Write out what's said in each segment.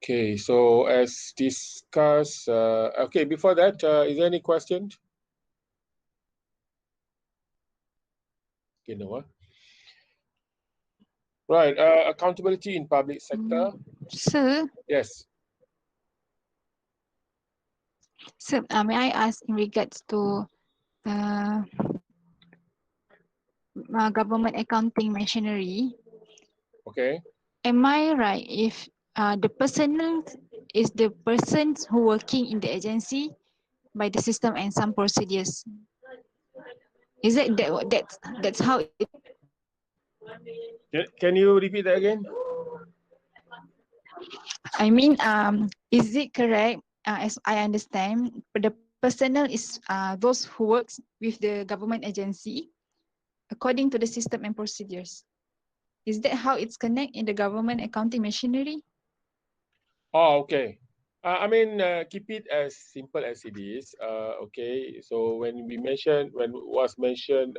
Okay, so as discussed, okay, before that, is there any question? Okay, no. Right, accountability in public sector. Sir, Yes. sir, may I ask in regards to government accounting machinery? Okay. Am I right if the personnel is the persons who working in the agency by the system and some procedures? Is it that's how it? Can you repeat that again? I mean, is it correct? As I understand, the personnel is those who works with the government agency according to the system and procedures. Is that how it's connect in the government accounting machinery? Oh, okay. I mean, keep it as simple as it is. Okay. So when was mentioned,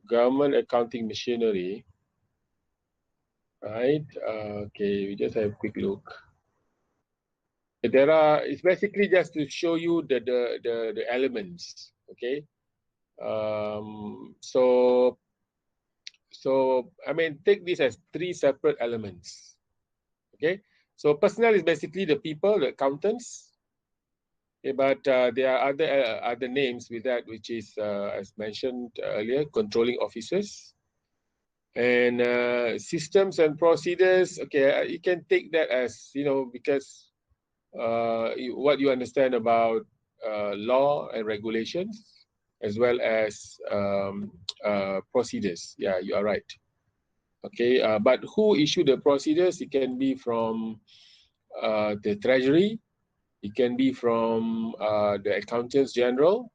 government accounting machinery, right? Okay, we just have a quick look. It's basically just to show you the elements. Okay. So I mean, take this as three separate elements. Okay. So personnel is basically the people, the accountants. Okay, but there are other names with that, which is as mentioned earlier, controlling officers and systems and procedures. Okay, you can take that as because what you understand about law and regulations as well as procedures. Yeah, you are right. Okay, but who issue the procedures? It can be from the Treasury. It can be from the accountants general.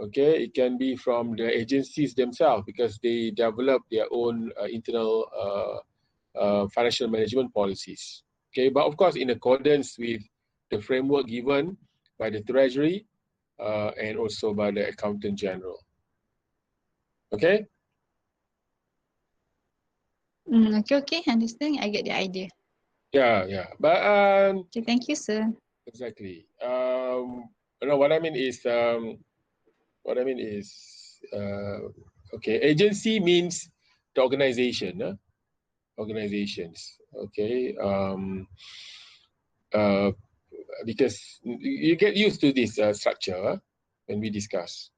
Okay, it can be from the agencies themselves because they develop their own internal financial management policies. Okay, but of course, in accordance with the framework given by the Treasury and also by the Accountant General. Okay? Okay, understand. I get the idea. Yeah. But Okay, thank you, sir. exactly. What I mean is okay. Agency means the organization. Organizations. Okay. Uh, because you get used to this structure when we discuss.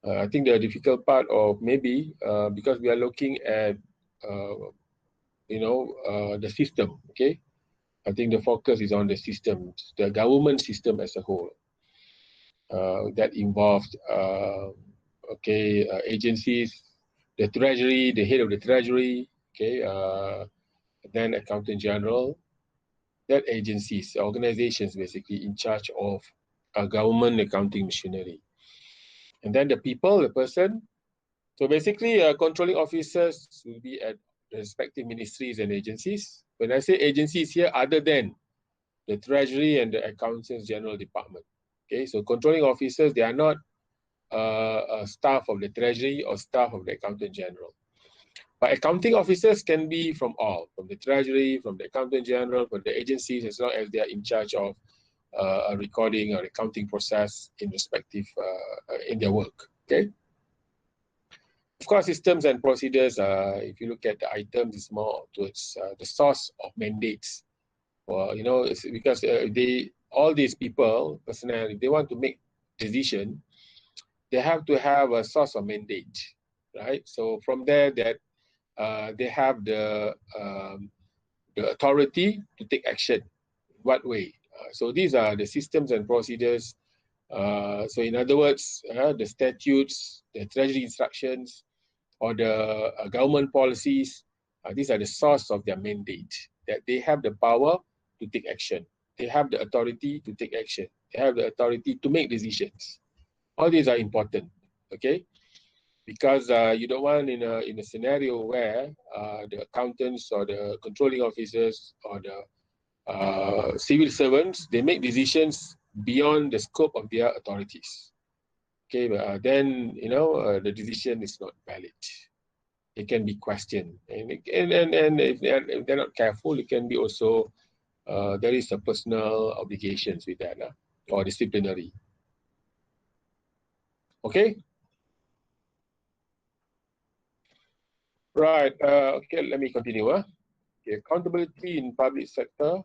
I think the difficult part of maybe because we are looking at the system. Okay, I think the focus is on the system, the government system as a whole. That involved agencies, the treasury, the head of the treasury. Okay, then accountant general. That agencies, organizations, basically in charge of government accounting machinery. And then the people, the person. So basically, controlling officers will be at the respective ministries and agencies. When I say agencies here, other than the Treasury and the Accountants General Department. Okay, so controlling officers, they are not staff of the Treasury or staff of the Accountant General. But accounting officers can be from the Treasury, from the Accountant General, from the agencies, as long as they are in charge of a recording or accounting process in respective in their work. Okay. Of course, systems and procedures, if you look at the items, it's more towards the source of mandates. Well, it's because all these people, personnel, if they want to make decision, they have to have a source of mandate, right? So from there, that they have the authority to take action. What way? So these are the systems and procedures. So in other words, the statutes, the treasury instructions, or the government policies, these are the source of their mandate, that they have the power to take action. They have the authority to take action. They have the authority to make decisions. All these are important, okay? Because you don't want in a scenario where the accountants or the controlling officers or the civil servants, they make decisions beyond the scope of their authorities. Okay, but then the decision is not valid. It can be questioned, and if they're not careful, it can be also there is a personal obligations with that, or disciplinary. Okay. Right. Okay. Let me continue. Okay. Accountability in public sector.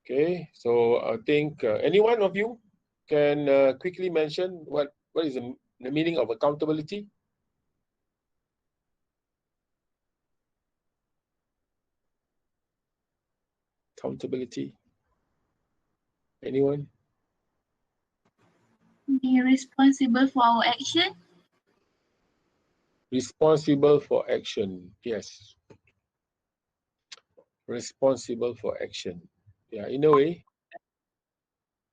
Okay. So I think any one of you can quickly mention what is the meaning of accountability. Accountability. Anyone? Be responsible for our action. Responsible for action. Yes. Responsible for action. Yeah, in a way.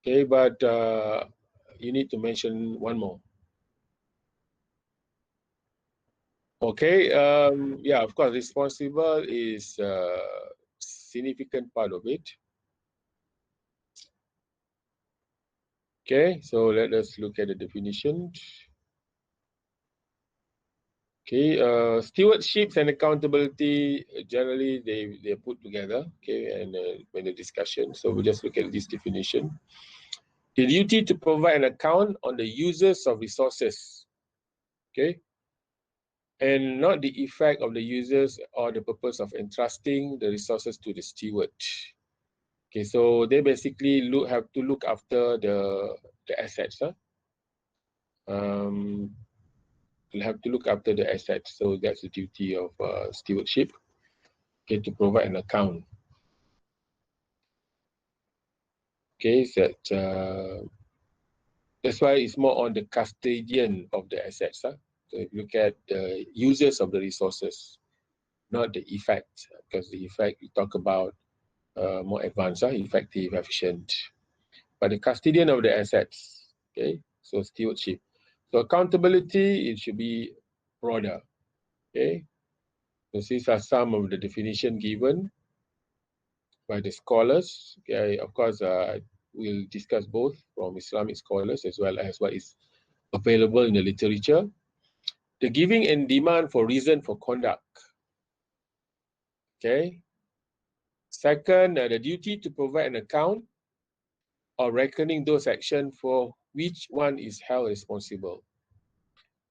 Okay, but you need to mention one more. Okay, yeah, of course, responsible is a significant part of it. Okay, so let us look at the definition. Okay, stewardships and accountability, generally they put together, okay, and when the discussion. So we'll just look at this definition. The duty to provide an account on the users of resources, okay, and not the effect of the users or the purpose of entrusting the resources to the steward. Okay, so they basically have to look after the assets. They'll have to look after the assets. So that's the duty of stewardship. Okay, to provide an account. Okay, so that's why it's more on the custodian of the assets. So if you look at the users of the resources, not the effect, because the effect we talk about more advanced, effective, efficient. But the custodian of the assets, okay, so stewardship. So accountability, it should be broader, okay. So these are some of the definition given by the scholars. Okay, of course, we'll discuss both from Islamic scholars as well as what is available in the literature. The giving and demand for reason for conduct. Okay. Second, the duty to provide an account or reckoning those actions for which one is held responsible.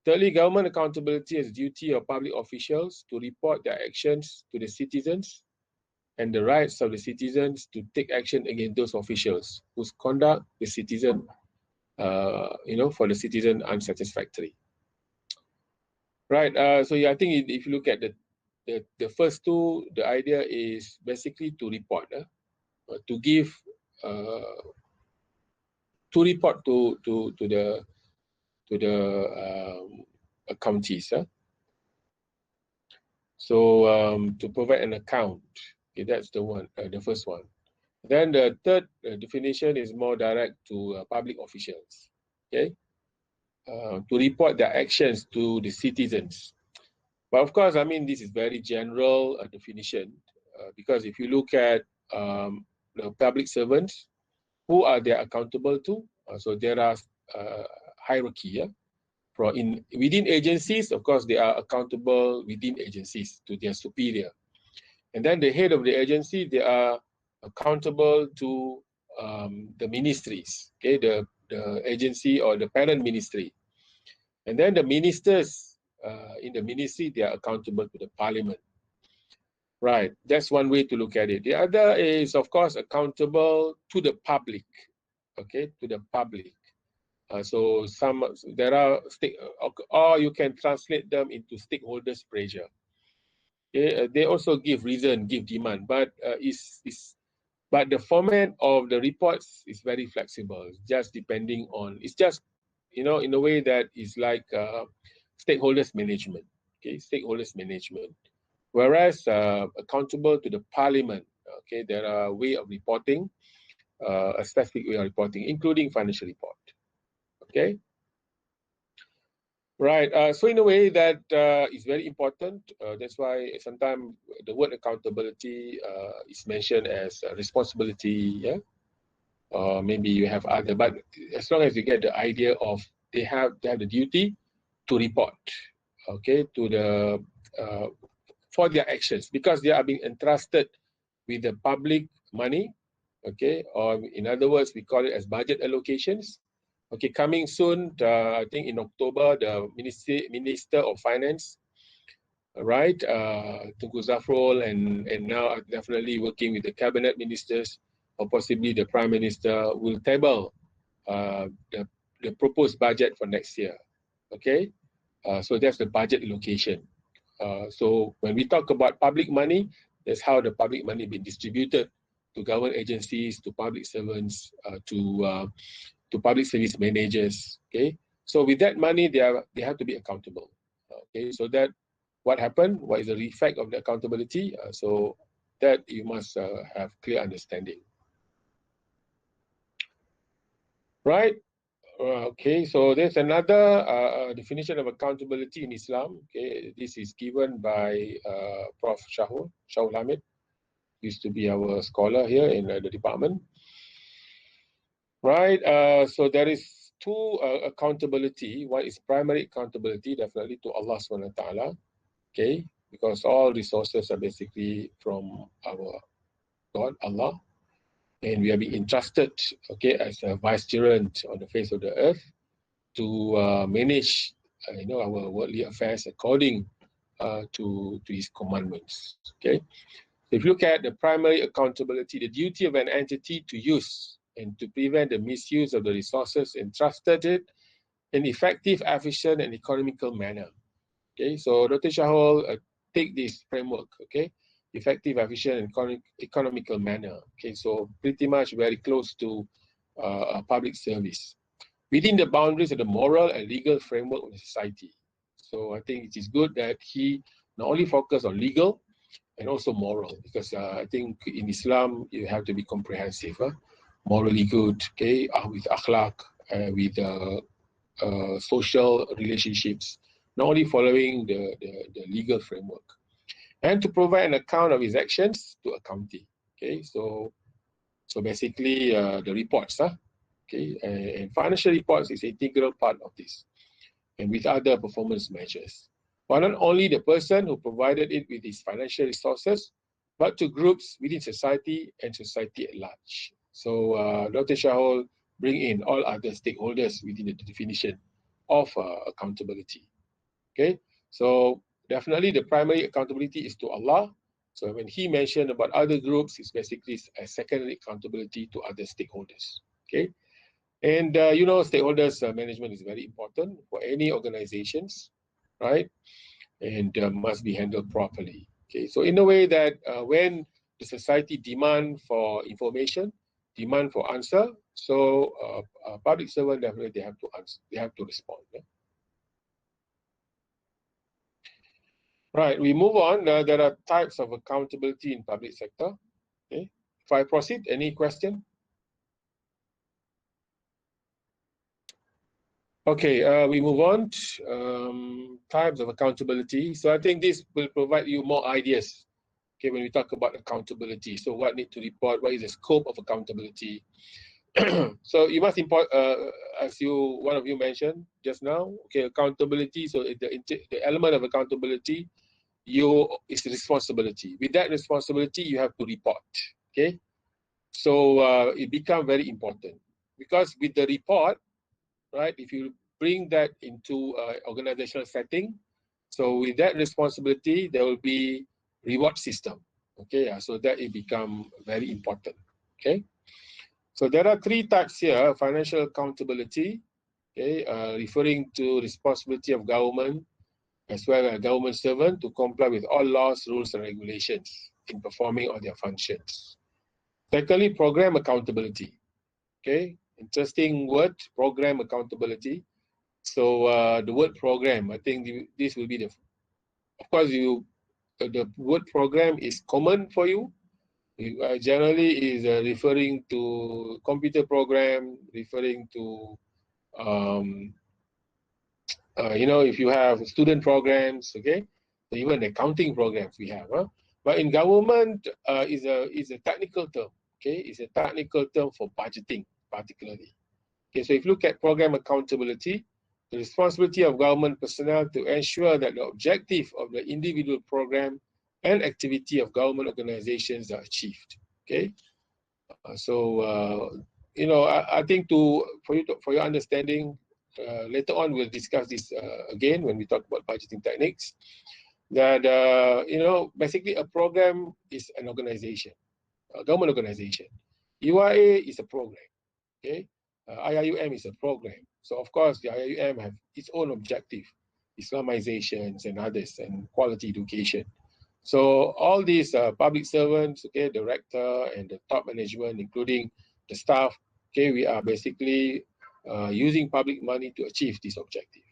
Thirdly, government accountability as duty of public officials to report their actions to the citizens and the rights of the citizens to take action against those officials whose conduct the citizen, for the citizen unsatisfactory. Right. So yeah, I think if you look at the first two, the idea is basically to report, to give, to report to the counties. So to provide an account, okay, that's the one, the first one. Then the third definition is more direct to public officials, okay, to report their actions to the citizens. But of course, I mean, this is very general definition because if you look at the public servants, who are they accountable to? So there are hierarchy. Within agencies, of course, they are accountable within agencies to their superior. And then the head of the agency, they are accountable to the ministries, okay, the agency or the parent ministry. And then the ministers in the ministry, they are accountable to the parliament. Right, that's one way to look at it. The other is, of course, accountable to the public, okay, to the public. So there are or you can translate them into stakeholders' pressure. Okay? They also give reason, give demand, but but the format of the reports is very flexible. Just depending on, it's just in a way that is like stakeholders management. Okay, stakeholders management. Whereas accountable to the parliament. Okay, there are way of reporting, a specific way of reporting, including financial report. Okay. Right. So in a way that is very important. That's why sometimes the word accountability is mentioned as responsibility. Yeah. Or maybe you have other, but as long as you get the idea of they have the duty to report. Okay, to the for their actions, because they are being entrusted with the public money, okay, or in other words, we call it as budget allocations. Okay, coming soon, I think in October, the Minister of Finance, right, Tunku Zafrul, and now definitely working with the cabinet ministers or possibly the Prime Minister, will table the proposed budget for next year. Okay, so that's the budget allocation. So when we talk about public money, that's how the public money been distributed to government agencies, to public servants, to public service managers. Okay, so with that money, they have to be accountable. Okay, so that what happened, what is the effect of the accountability? So that you must have clear understanding. Right. Okay, so there's another definition of accountability in Islam. Okay, this is given by Prof. Shahul Hamid, used to be our scholar here in the department. Right, so there is two accountability. One is primary accountability, definitely to Allah SWT. Okay, because all resources are basically from our God, Allah, and we are being entrusted, okay, as a vicegerent on the face of the earth to manage, our worldly affairs according to His commandments. Okay, if you look at the primary accountability, the duty of an entity to use and to prevent the misuse of the resources entrusted in an effective, efficient, and economical manner. Okay, so Dr. Shahul take this framework. Okay, effective, efficient, and economical manner. Okay, so pretty much very close to a public service within the boundaries of the moral and legal framework of the society. So I think it is good that he not only focus on legal and also moral, because I think in Islam you have to be comprehensive, morally good, okay, with akhlaq, with social relationships, not only following the legal framework, and to provide an account of his actions to a county. Okay, so basically the reports, okay, and financial reports is an integral part of this, and with other performance measures. But not only the person who provided it with his financial resources, but to groups within society and society at large. So Dr. Shahul bring in all other stakeholders within the definition of accountability. Okay, so definitely the primary accountability is to Allah. So when he mentioned about other groups, it's basically a secondary accountability to other stakeholders. Okay, and stakeholders management is very important for any organizations, right? And must be handled properly. Okay, so in a way that when the society demand for information, demand for answer, so public servant definitely they have to answer, they have to respond. Yeah? Right, we move on. There are types of accountability in public sector. Okay, if I proceed, any question? Okay, we move on. Types of accountability. So I think this will provide you more ideas. Okay, when we talk about accountability, so what need to report? What is the scope of accountability? So you must import, as one of you mentioned just now. Okay, accountability. So the element of accountability, is responsibility. With that responsibility, you have to report. Okay, so it becomes very important because with the report, right? If you bring that into organizational setting, so with that responsibility, there will be reward system. Okay, so that it become very important. Okay, so there are three types here: financial accountability, okay, referring to responsibility of government as well as government servant to comply with all laws, rules, and regulations in performing all their functions. Secondly, program accountability. Okay, interesting word, program accountability. So the word program, I think this will be of course, the word program is common for you. Generally is referring to computer program, referring to, if you have student programs, okay, even accounting programs we have. But in government, is a technical term. Okay, it's a technical term for budgeting, particularly. Okay, so if you look at program accountability, the responsibility of government personnel to ensure that the objective of the individual program and activity of government organizations are achieved. Okay, you know, I think for your understanding, later on we'll discuss this again when we talk about budgeting techniques. That you know, basically a program is an organization, a government organization. UIA is a program. Okay, IIUM is a program. So of course the IIUM have its own objective, Islamizations and others, and quality education. So all these public servants, okay, director and the top management, including the staff, okay, we are basically using public money to achieve this objective.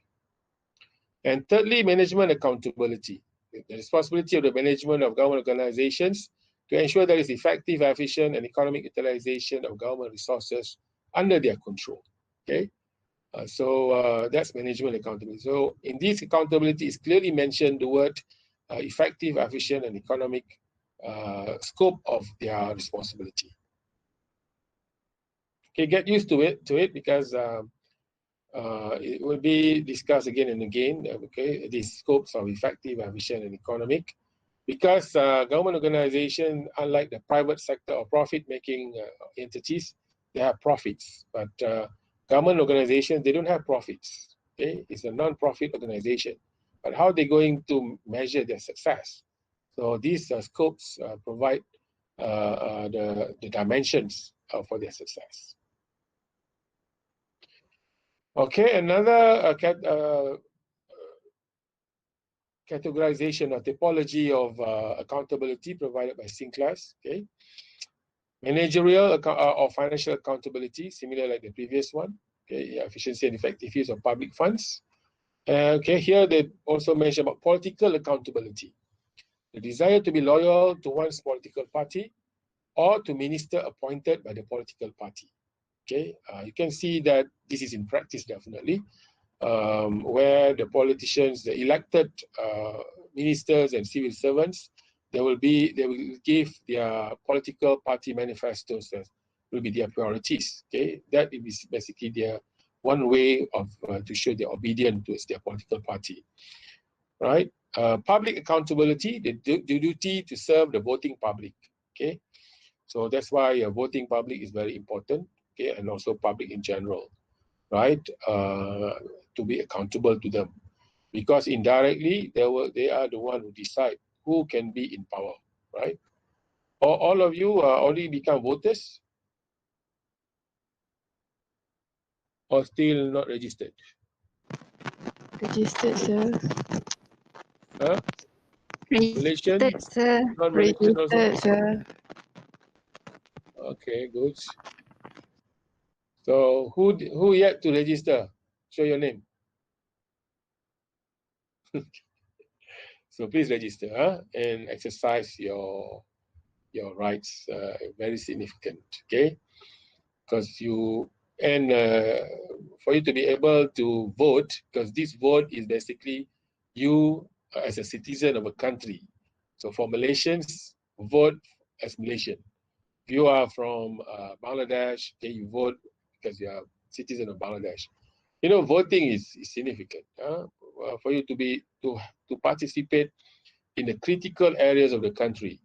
And thirdly, management accountability. The responsibility of the management of government organizations to ensure there is effective, efficient, and economic utilization of government resources under their control. Okay, that's management accountability. So in this accountability is clearly mentioned the word effective, efficient, and economic scope of their responsibility. Okay, get used to it because it will be discussed again and again. Okay, these scopes of effective, efficient, and economic, because government organization, unlike the private sector or profit-making entities, they have profits, but government organizations, they don't have profits. Okay, it's a non-profit organization, but how are they going to measure their success? So these scopes provide the dimensions for their success. Okay, another categorization or typology of accountability provided by Sinclass. Okay, managerial or financial accountability, similar like the previous one. Okay, efficiency and effective use of public funds. Okay, here they also mention about political accountability, the desire to be loyal to one's political party or to minister appointed by the political party. Okay, you can see that this is in practice definitely, where the politicians, the elected ministers and civil servants, they will give their political party manifestos as will be their priorities. Okay, that is basically their one way of to show their obedience towards their political party, right? Public accountability, the duty to serve the voting public. Okay, so that's why voting public is very important. Okay, and also public in general, right? To be accountable to them, because indirectly they are the one who decide who can be in power, right? All of you already become voters or still not registered? Registered, sir. Huh? Malaysian, Registered, sir. non-Malaysian also? Registered, sir. Okay, good. So who yet to register? Show your name. So please register, and exercise your rights. Very significant, okay? Because you and for you to be able to vote, because this vote is basically you as a citizen of a country. So for Malaysians, vote as Malaysian. If you are from Bangladesh, okay, you vote because you are citizen of Bangladesh. You know, voting is significant for you to participate in the critical areas of the country.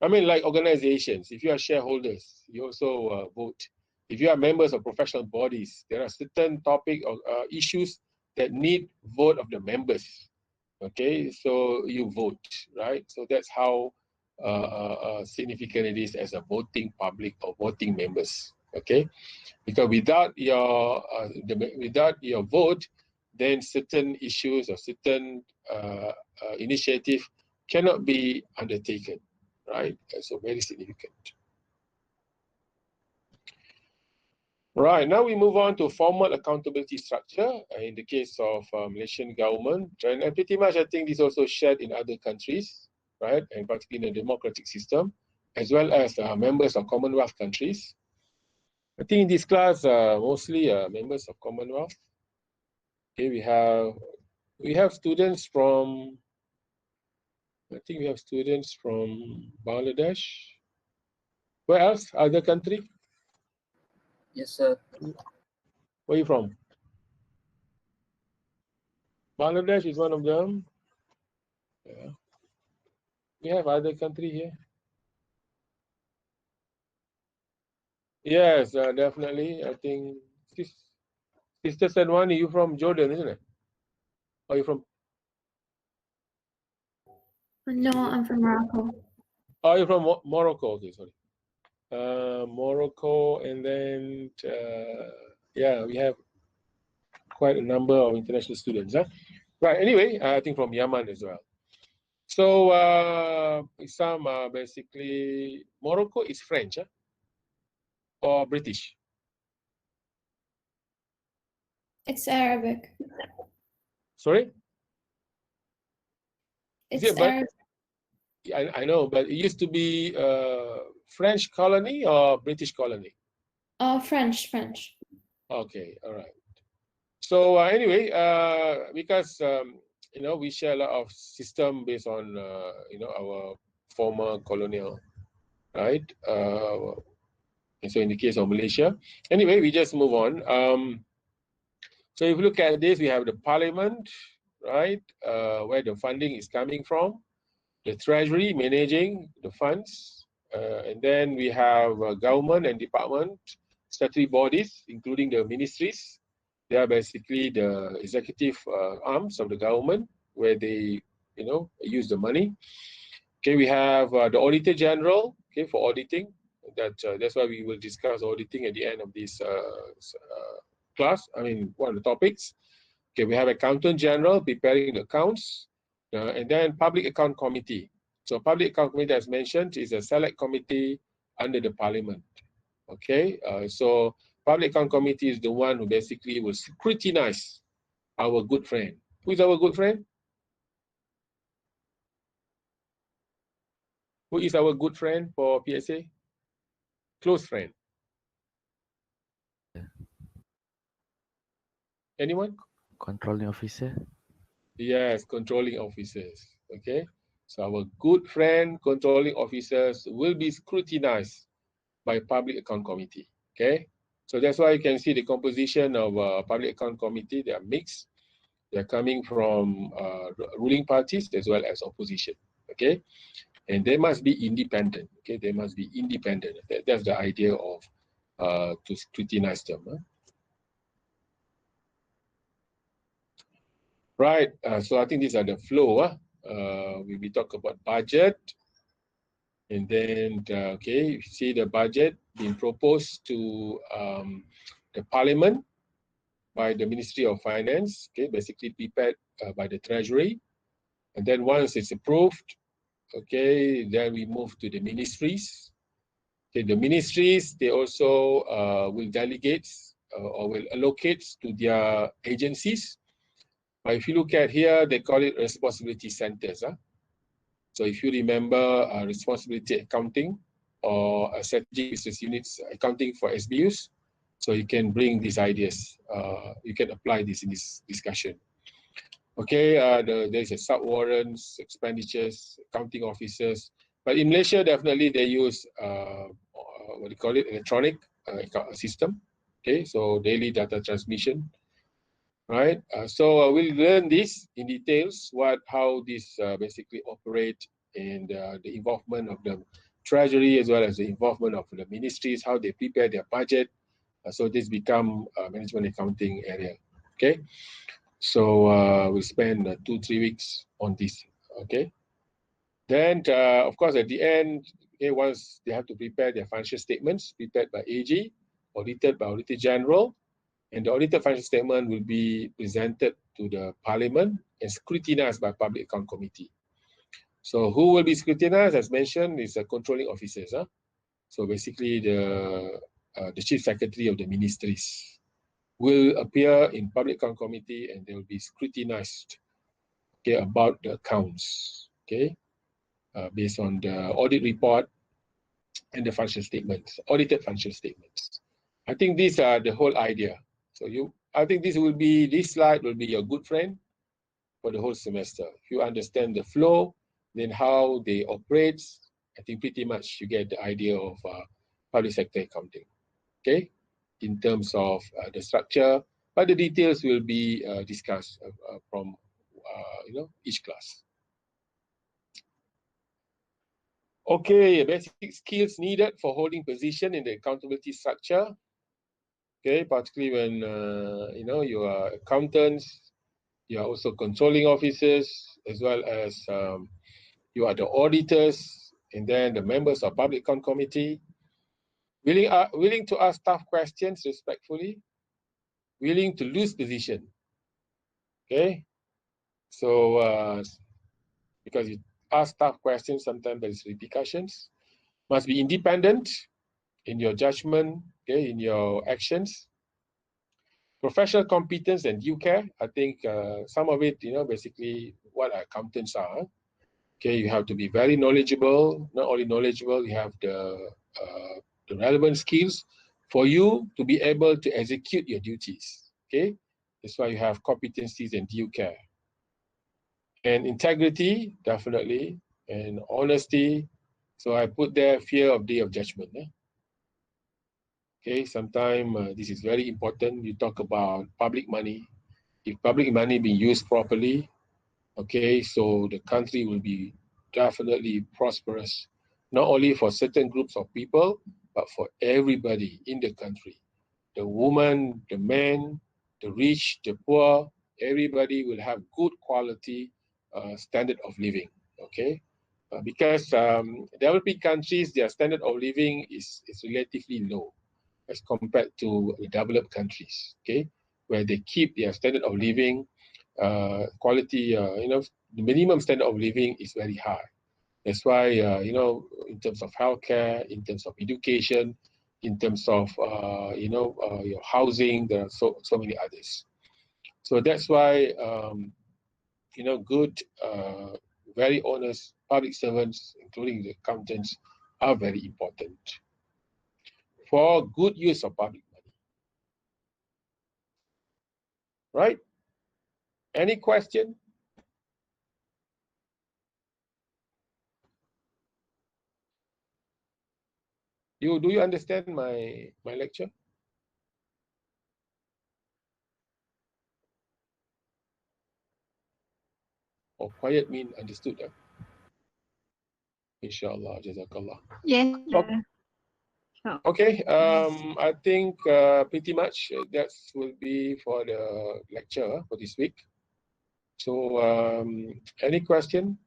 I mean, like organizations, if you are shareholders, you also vote. If you are members of professional bodies, there are certain topic or issues that need vote of the members. Okay, so you vote, right? So that's how significant it is as a voting public or voting members. Okay, because without your vote, then certain issues or certain initiative cannot be undertaken, right? So very significant. Right, now we move on to formal accountability structure in the case of Malaysian government, and pretty much I think this is also shared in other countries, right? And particularly in the democratic system, as well as members of Commonwealth countries. I think in this class, mostly members of Commonwealth. Okay, we have students from, I think we have students from Bangladesh. Where else? Other country? Yes, sir. Where are you from? Bangladesh is one of them. Yeah. We have other country here. Yes, definitely. I think Sister Sanwani, you from Jordan, isn't it? Or you from? No, I'm from Morocco. Oh, you're from Morocco. Okay, sorry. Morocco, and then yeah, we have quite a number of international students. Huh? Right. Anyway, I think from Yemen as well. So some basically Morocco is French, huh? Or British. It's Arabic. Sorry. It's Is it, but Arabic. I know, but it used to be French colony or British colony? French. Okay, all right. So anyway, because you know, we share a lot of system based on you know, our former colonial, right? And so in the case of Malaysia, anyway, we just move on. So if you look at this, we have the parliament, right, where the funding is coming from, the treasury managing the funds, and then we have government and department, statutory bodies, including the ministries. They are basically the executive arms of the government, where they, you know, use the money. Okay, we have the Auditor General, okay, for auditing. That's why we will discuss auditing at the end of this class. I mean, one of the topics. Okay, we have Accountant General preparing the accounts, and then Public Account Committee. So Public Account Committee, as mentioned, is a select committee under the Parliament. Okay, so Public Account Committee is the one who basically will scrutinize our good friend. Who is our good friend? Who is our good friend for PSA? Close friend. Anyone? Controlling officer. Yes, controlling officers. Okay, so our good friend controlling officers will be scrutinized by Public Account Committee. Okay, so that's why you can see the composition of Public Account Committee. They are mixed. They are coming from ruling parties as well as opposition. Okay, and they must be independent. Okay, they must be independent. That's the idea of to scrutinize them. Huh? Right. So I think these are the flow. We talk about budget, and then okay, you see the budget being proposed to the Parliament by the Ministry of Finance. Okay, basically prepared by the Treasury, and then once it's approved, okay, then we move to the ministries. Okay, the ministries, they also will delegate or will allocate to their agencies. But if you look at here, they call it responsibility centers. Huh? So if you remember responsibility accounting or strategic business units accounting for SBUs, so you can bring these ideas. You can apply this in this discussion. Okay, there's a sub-warrants, expenditures, accounting officers. But in Malaysia, definitely they use, what do you call it, electronic system. Okay, so daily data transmission. Right, so we'll learn this in details, how this basically operate, and the involvement of the treasury as well as the involvement of the ministries, how they prepare their budget. So this become management accounting area. Okay, so we spend 2-3 weeks on this. Okay, then of course at the end, okay, once they have to prepare their financial statements prepared by AG, audited by Auditor General. And the audited financial statement will be presented to the Parliament and scrutinized by Public Account Committee. So who will be scrutinized, as mentioned, is the controlling officers. Huh? So basically the Chief Secretary of the ministries will appear in Public Account Committee, and they will be scrutinized, okay, about the accounts, okay, based on the audit report and the financial statements, audited financial statements. I think these are the whole idea. So I think this slide will be your good friend for the whole semester. If you understand the flow, then how they operate, I think pretty much you get the idea of public sector accounting. Okay, in terms of the structure, but the details will be discussed from each class. Okay, basic skills needed for holding position in the accountability structure. Okay, particularly when you are accountants, you are also controlling officers, as well as you are the auditors, and then the members of public account committee. Willing to ask tough questions respectfully, willing to lose position. Okay, so because you ask tough questions, sometimes there is repercussions. Must be independent in your judgment, okay, in your actions. Professional competence and due care. I think some of it, basically what accountants are. Okay, you have to be very knowledgeable. Not only knowledgeable, you have the relevant skills for you to be able to execute your duties. Okay, that's why you have competencies and due care. And integrity, definitely, and honesty. So I put there fear of day of judgment. Okay, sometimes this is very important. You talk about public money. If public money being used properly, okay, so the country will be definitely prosperous, not only for certain groups of people, but for everybody in the country. The woman, the man, the rich, the poor, everybody will have good quality standard of living, okay? Because developing countries, their standard of living is relatively low as compared to developed countries, okay, where they keep their standard of living quality, the minimum standard of living is very high. That's why, in terms of healthcare, in terms of education, in terms of, your housing, there are so many others. So that's why, good, very honest public servants, including the accountants, are very important for good use of public money. Right? Any question? Do you understand my lecture? Or quiet mean understood? Inshallah, jazakallah. Yes, sir. Okay, I think pretty much that will be for the lecture for this week. So, any question?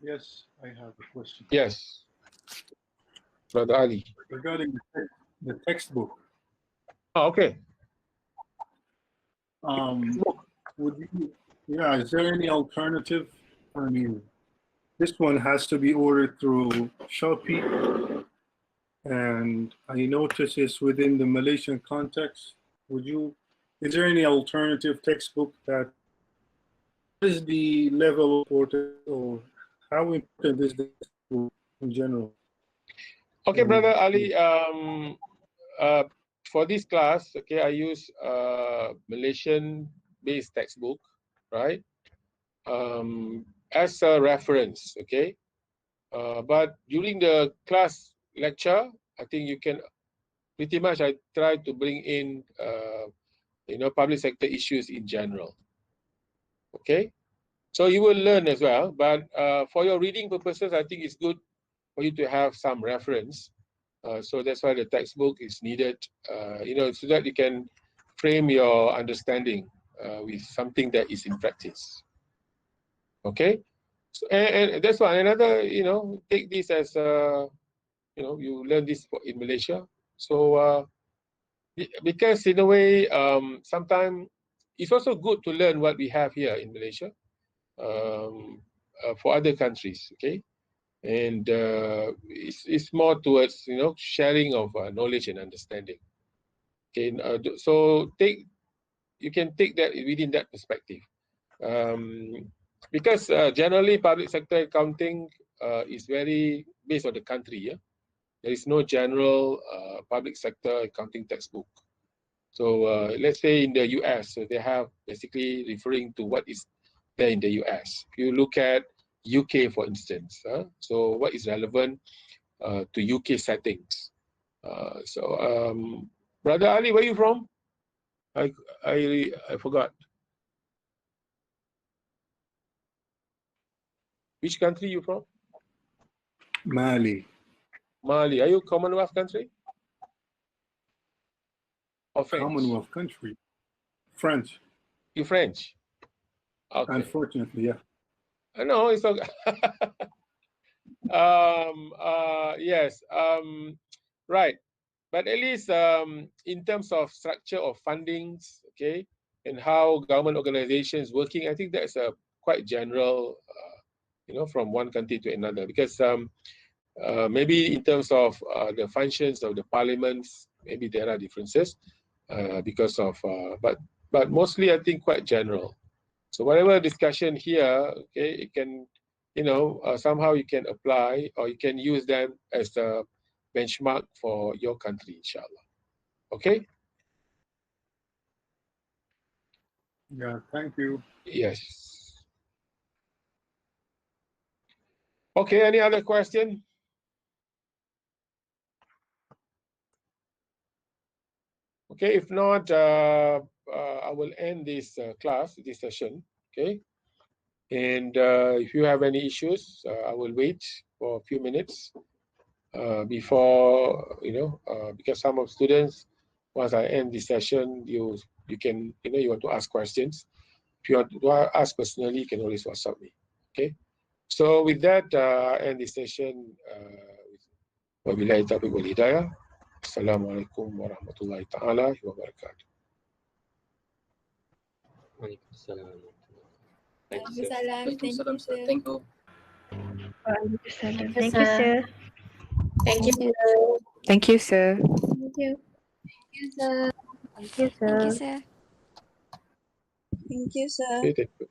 Yes, I have a question. Yes, Brother Ali. Regarding the textbook, Okay. is there any alternative? I mean, this one has to be ordered through Shopee, and I notice it's within the Malaysian context. Is there any alternative textbook that is the level of importance, or how important is this textbook in general? Okay, Brother Ali. For this class, okay, I use Malaysian-based textbook, right? As a reference, okay. But during the class lecture, I think you can pretty much I try to bring in public sector issues in general. Okay, so you will learn as well. But for your reading purposes, I think it's good for you to have some reference. So that's why the textbook is needed. So that you can frame your understanding with something that is in practice. Okay. So, and that's why another, take this as, you learn this in Malaysia. So because in a way, sometimes it's also good to learn what we have here in Malaysia for other countries, okay? And it's more towards, sharing of knowledge and understanding. Okay, so you can take that within that perspective. Because generally public sector accounting is very based on the country. Yeah, there is no general public sector accounting textbook. So let's say in the US, so they have basically referring to what is there in the US. If you look at UK, for instance, so what is relevant to UK settings? Brother Ali, where are you from? I forgot. Which country you from? Mali. Mali. Are you Commonwealth country? Or French? Commonwealth country. French. You French? Okay. Unfortunately, yeah. No, it's okay. Yes. Right. But at least in terms of structure of fundings, okay, and how government organizations working, I think that's a quite general, from one country to another. Because maybe in terms of the functions of the parliaments, maybe there are differences because of, but mostly I think quite general. So whatever discussion here, okay, it can, somehow you can apply or you can use them as a benchmark for your country, inshallah. Okay? Yeah, thank you. Yes. Okay, any other question? Okay, if not, I will end this class, this session, okay? And if you have any issues, I will wait for a few minutes before, because some of students, once I end this session, you can, you want to ask questions. If you want to ask personally, you can always WhatsApp me, okay? So with that, end this session. Wabillahi taufiq wal hidayah. Assalamualaikum warahmatullahi ta'ala wabarakatuh. Waalaikumsalam. Waalaikumsalam. Waalaikumsalam, Thank you, sir. sir. Thank you. Waalaikumsalam. Thank you, sir. Thank you. Thank you, sir. Thank you. Thank you, sir. Thank you, sir. Thank you, sir. Thank you, sir. Okay, thank you.